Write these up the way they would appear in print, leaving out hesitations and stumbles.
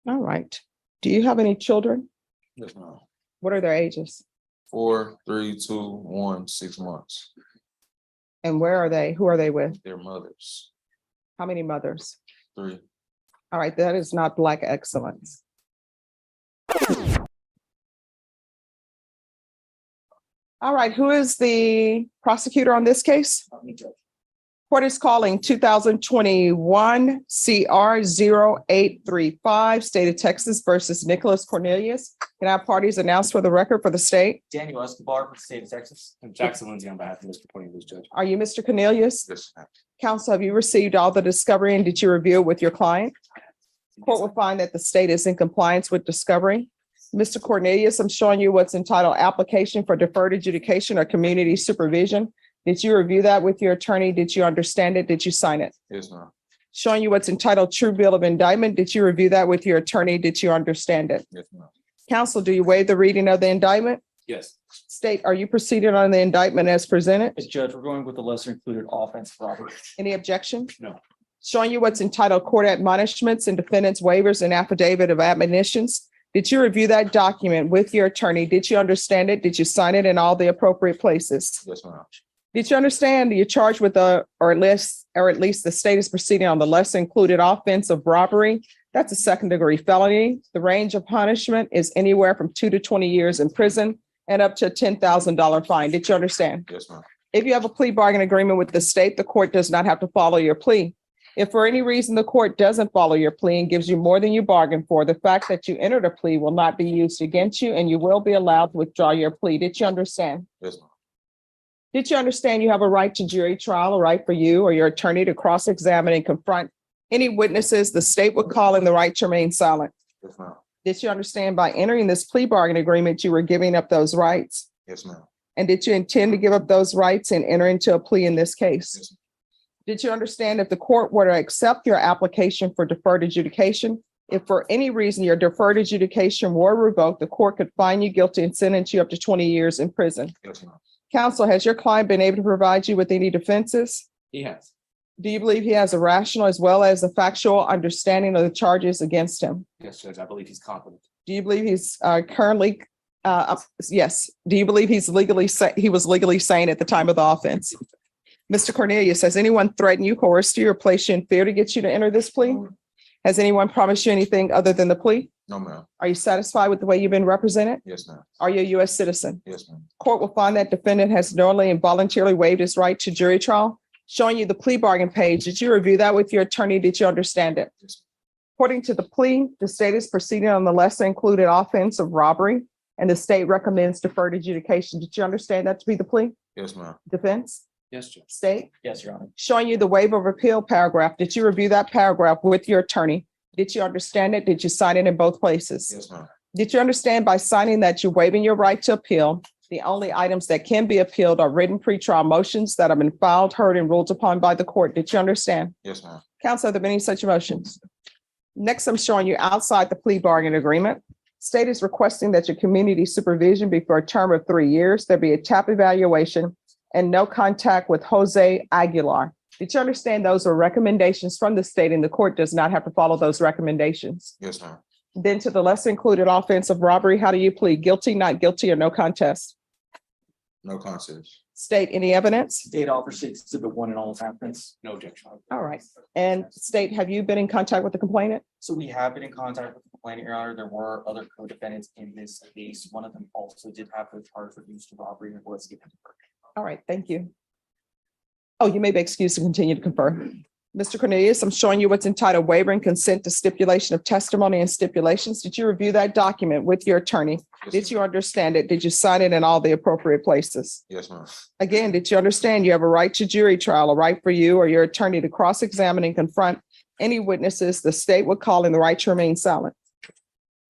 All right. Do you have any children? Yes, ma'am. What are their ages? 4, 3, 2, 1, 6 months. And where are they? Who are they with? Their mothers. How many mothers? 3. All right, that is not Black excellence. All right, who is the prosecutor on this case? Court is calling 2021 CR 0835, State of Texas versus Nicholas Cornelius. Can I have parties announced for the record for the state? Daniel Escobar from the state of Texas. And Jackson Lindsay on behalf of Mr. Cornelius, Judge. Are you Mr. Cornelius? Yes, ma'am. Counsel, have you received all the discovery and did you review it with your client? Court will find that the state is in compliance with discovery. Mr. Cornelius, I'm showing you what's entitled Application for Deferred Adjudication or Community Supervision. Did you review that with your attorney? Did you understand it? Did you sign it? Yes, ma'am. Showing you what's entitled True Bill of Indictment. Did you review that with your attorney? Did you understand it? Yes, ma'am. Counsel, do you waive the reading of the indictment? Yes. State, are you proceeding on the indictment as presented? Judge, we're going with the lesser included offense robbery. Any objection? No. Showing you what's entitled Court Admonishments and Defendant's Waivers and Affidavit of Admonitions. Did you review that document with your attorney? Did you understand it? Did you sign it in all the appropriate places? Yes, ma'am. Did you understand you're charged with or at least the state is proceeding on the lesser included offense of robbery? That's a second-degree felony. The range of punishment is anywhere from 2 to 20 years in prison and up to a $10,000 fine. Did you understand? Yes, ma'am. If you have a plea bargain agreement with the state, the court does not have to follow your plea. If for any reason the court doesn't follow your plea and gives you more than you bargained for, the fact that you entered a plea will not be used against you and you will be allowed to withdraw your plea. Did you understand? Yes, ma'am. Did you understand you have a right to jury trial, a right for you or your attorney to cross-examine and confront any witnesses the state would call in the right to remain silent? Yes, ma'am. Did you understand by entering this plea bargain agreement, you were giving up those rights? Yes, ma'am. And did you intend to give up those rights and enter into a plea in this case? Yes, ma'am. Did you understand if the court were to accept your application for deferred adjudication, if for any reason your deferred adjudication were revoked, the court could find you guilty and sentence you up to 20 years in prison? Yes, ma'am. Counsel, has your client been able to provide you with any defenses? He has. Do you believe he has a rational as well as a factual understanding of the charges against him? Yes, Judge, I believe he's competent. Do you believe he's currently, yes. Do you believe he was legally sane at the time of the offense? Mr. Cornelius, has anyone threatened you, coerced you, or placed you in fear to get you to enter this plea? Has anyone promised you anything other than the plea? No, ma'am. Are you satisfied with the way you've been represented? Yes, ma'am. Are you a U.S. citizen? Yes, ma'am. Court will find that defendant has knowingly and voluntarily waived his right to jury trial. Showing you the plea bargain page. Did you review that with your attorney? Did you understand it? Yes, According to the plea, the state is proceeding on the lesser included offense of robbery, and the state recommends deferred adjudication. Did you understand that to be the plea? yes, ma'am. Defense? Yes, Judge. State? Yes, Your Honor. Showing you the waiver of appeal paragraph. Did you review that paragraph with your attorney? Did you understand it? Did you sign it in both places? Yes, ma'am. Did you understand by signing that you're waiving your right to appeal? The only items that can be appealed are written pretrial motions that have been filed, heard, and ruled upon by the court. Did you understand? Yes, ma'am. Counsel, have there been any such motions? Next, I'm showing you outside the plea bargain agreement. State is requesting that your community supervision be for a term of 3 years. There be a TAP evaluation and no contact with Jose Aguilar. Did you understand those are recommendations from the state and the court does not have to follow those recommendations? Yes, ma'am. Then to the lesser included offense of robbery, how do you plead? Guilty, not guilty, or no contest? No contest. State, any evidence? State offers exhibit 1 and all attachments. No objection. All right. And state, have you been in contact with the complainant? So we have been in contact with the complainant, Your Honor. There were other co-defendants in this case. One of them also did have the charge of use to robbery and was given. All right, thank you. Oh, you may be excused to continue to confer. Mr. Cornelius, I'm showing you what's entitled Waiver and Consent to Stipulation of Testimony and Stipulations. Did you review that document with your attorney? Yes, Did you understand it? Did you sign it in all the appropriate places? Yes, ma'am. Again, did you understand you have a right to jury trial, a right for you or your attorney to cross-examine and confront any witnesses the state would call in the right to remain silent?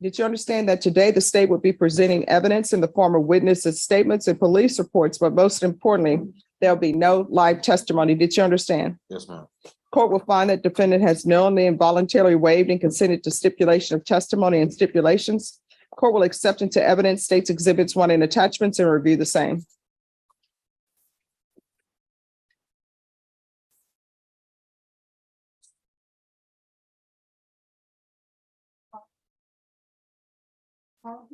Did you understand that today the state would be presenting evidence in the form of witnesses' statements and police reports, but most importantly, there'll be no live testimony? Did you understand? Yes, ma'am. Court will find that defendant has knowingly and voluntarily waived and consented to stipulation of testimony and stipulations. Court will accept into evidence states exhibits 1 and attachments and review the same. All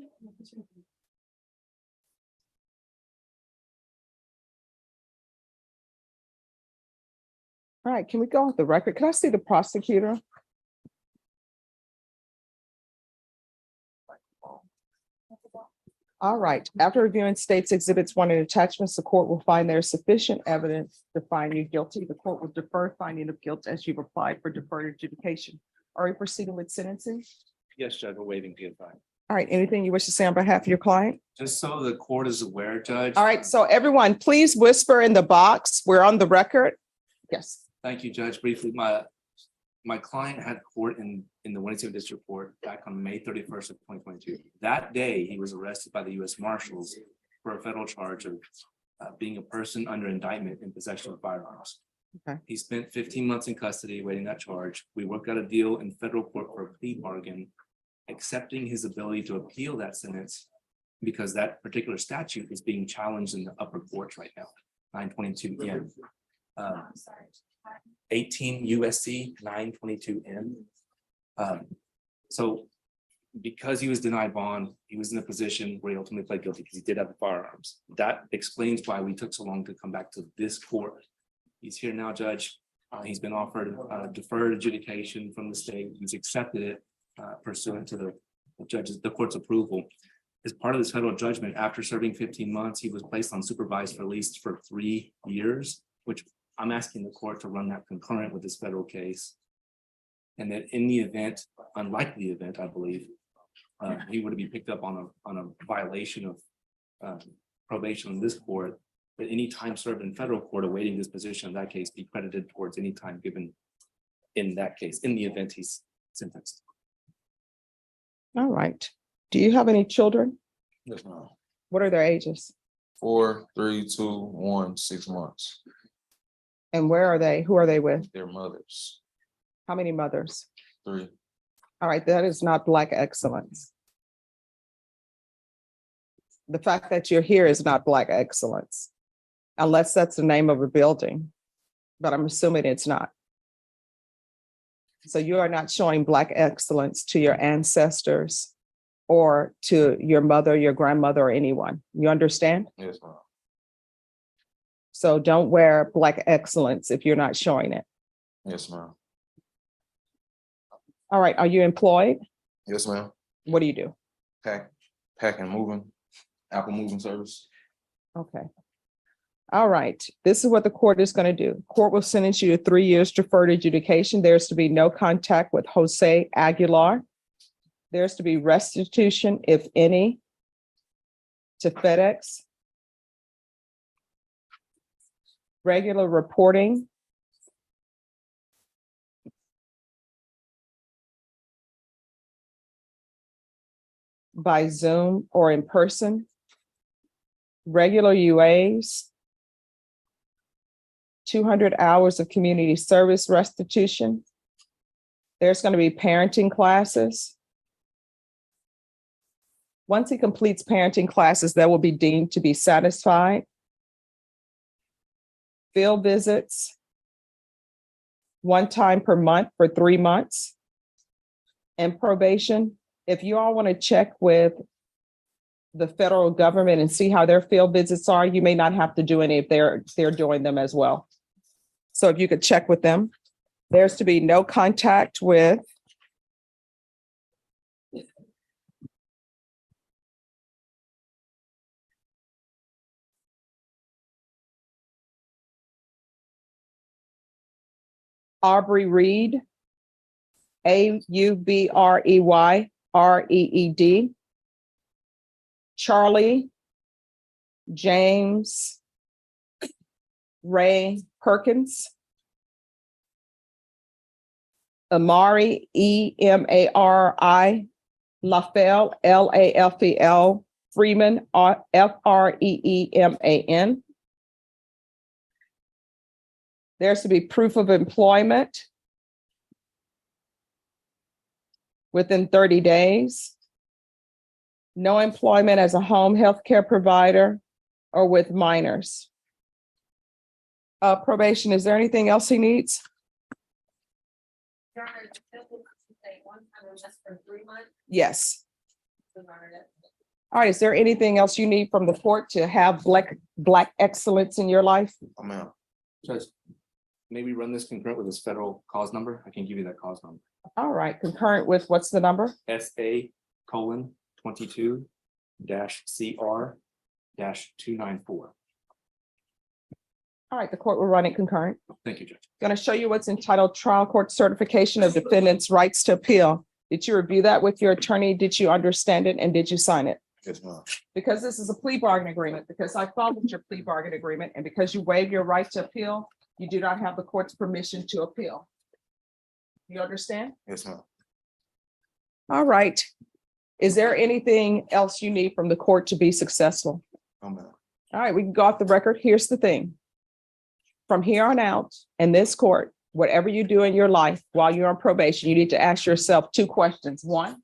right, can we go with the record? Can I see the prosecutor? All right, after reviewing states exhibits 1 and attachments, the court will find there is sufficient evidence to find you guilty. The court will defer finding of guilt as you've applied for deferred adjudication. Are you proceeding with sentencing? Yes, Judge, we're waiving the advice. All right, anything you wish to say on behalf of your client? Just so the court is aware, Judge. All right, so everyone, please whisper in the box. We're on the record. Yes. Thank you, Judge. Briefly, my client had court in the Winnebago District Court back on May 31st of 2022. That day, he was arrested by the U.S. Marshals for a federal charge of being a person under indictment in possession of firearms. Okay. He spent 15 months in custody awaiting that charge. We worked out a deal in federal court for a plea bargain, accepting his ability to appeal that sentence because that particular statute is being challenged in the upper courts right now, 922N. 18 USC 922N. So because he was denied bond, he was in a position where he ultimately pled guilty because he did have the firearms. That explains why we took so long to come back to this court. He's here now, Judge. He's been offered deferred adjudication from the state. He's accepted it pursuant to the court's approval. As part of this federal judgment, after serving 15 months, he was placed on supervised release for 3 years, which I'm asking the court to run that concurrent with this federal case. And that in the event, unlikely event, I believe, he would be picked up on a violation of probation in this court, that any time served in federal court awaiting disposition of that case be credited towards any time given in that case, in the event he's sentenced. All right. Do you have any children? Yes, ma'am. What are their ages? 4, 3, 2, 1, 6 months. And where are they? Who are they with? Their mothers. How many mothers? 3. All right, that is not Black excellence. The fact that you're here is not Black excellence, unless that's the name of a building, but I'm assuming it's not. So you are not showing Black excellence to your ancestors or to your mother, your grandmother, or anyone. You understand? Yes, ma'am. So don't wear Black excellence if you're not showing it. Yes, ma'am. All right, are you employed? Yes, ma'am. What do you do? Pack and moving. Apple moving service. Okay. All right, this is what the court is going to do. Court will sentence you to 3 years deferred adjudication. There's to be no contact with Jose Aguilar. There's to be restitution, if any, to FedEx. Regular reporting. By Zoom or in person. Regular UAs. 200 hours of community service restitution. There's going to be parenting classes. Once he completes parenting classes, that will be deemed to be satisfied. Field visits. 1 time per month for 3 months. And probation. If you all want to check with the federal government and see how their field visits are, you may not have to do any if they're doing them as well. So if you could check with them. There's to be no contact with Aubrey Reed, Aubreyreed, Charlie James Ray Perkins, Amari Emari Lafel Lafel Freeman Freeman. There's to be proof of employment within 30 days. No employment as a home health care provider or with minors. Probation, is there anything else he needs? Yes. All right, is there anything else you need from the court to have black excellence in your life? I'm out. Judge, maybe run this concurrent with this federal cause number. I can give you that cause number. All right, concurrent with what's the number? SA:22-CR-294. All right, the court will run it concurrent. Thank you, Judge. Going to show you what's entitled Trial Court Certification of Defendant's Rights to Appeal. Did you review that with your attorney? Did you understand it and did you sign it? Yes, ma'am. Because this is a plea bargain agreement, because I followed your plea bargain agreement, and because you waive your right to appeal, you do not have the court's permission to appeal. You understand? Yes, ma'am. All right. Is there anything else you need from the court to be successful? I'm out. All right, we can go off the record. Here's the thing. From here on out, in this court, whatever you do in your life while you're on probation, you need to ask yourself two questions. One,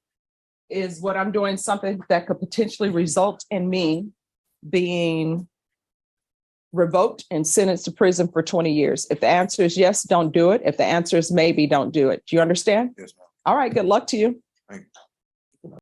is what I'm doing something that could potentially result in me being revoked and sentenced to prison for 20 years? If the answer is yes, don't do it. If the answer is maybe, don't do it. Do you understand? Yes, ma'am. All right, good luck to you. Thank you.